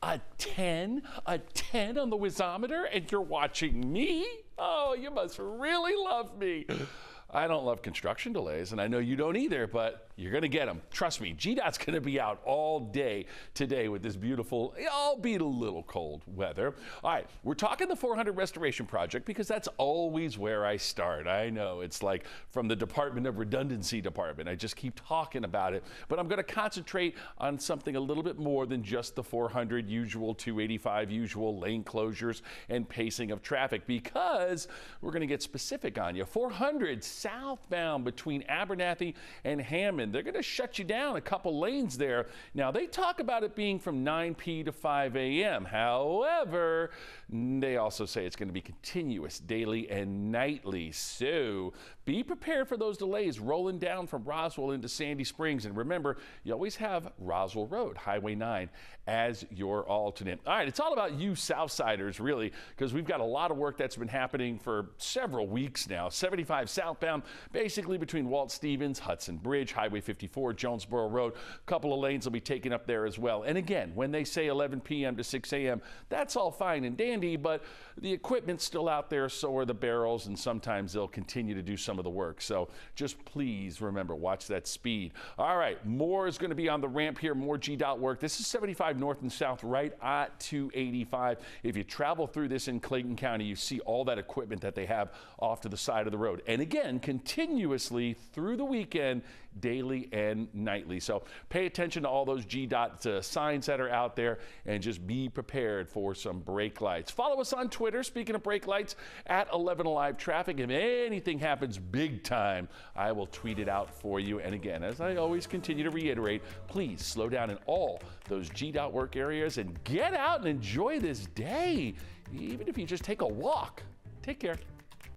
A 10? A 10 on the whizometer? And you're watching me? Oh, you must really love me. I don't love construction delays, and I know you don't either, but you're going to get them. Trust me, GDOT's going to be out all day today with this beautiful, albeit a little cold weather. All right, we're talking the 400 restoration project because that's always where I start. I know it's like from the Department of Redundancy department. I just keep talking about it, but I'm going to concentrate on something a little bit more than just the 400 usual 285 usual lane closures and pacing of traffic, because we're going to get specific on you. 400 southbound between Abernathy and Hammond. They're going to shut you down a couple lanes there. Now, they talk about it being from 9 p to 5 a.m. However, they also say it's going to be continuous daily and nightly. So be prepared for those delays rolling down from Roswell into Sandy Springs. And remember, you always have Roswell Road, Highway 9, as your alternate. All right, it's all about you Southsiders, really, because we've got a lot of work that's been happening for several weeks now. 75 southbound, basically between Walt Stevens, Hudson Bridge, Highway 54, Jonesboro Road. A couple of lanes will be taken up there as well. And again, when they say 11 p.m. to 6 a.m., that's all fine and dandy, but the equipment's still out there, so are the barrels, and sometimes they'll continue to do some of the work. So just please remember, watch that speed. All right, more is going to be on the ramp here, more GDOT work. This is 75 north and south right at 285. If you travel through this in Clayton County, you see all that equipment that they have off to the side of the road. And again, continuously through the weekend, daily and nightly. So pay attention to all those GDOT signs that are out there, and just be prepared for some brake lights. Follow us on Twitter, speaking of brake lights, at 11 Alive Traffic. If anything happens big time, I will tweet it out for you. And again, as I always continue to reiterate, please slow down in all those GDOT work areas and get out and enjoy this day, even if you just take a walk. Take care.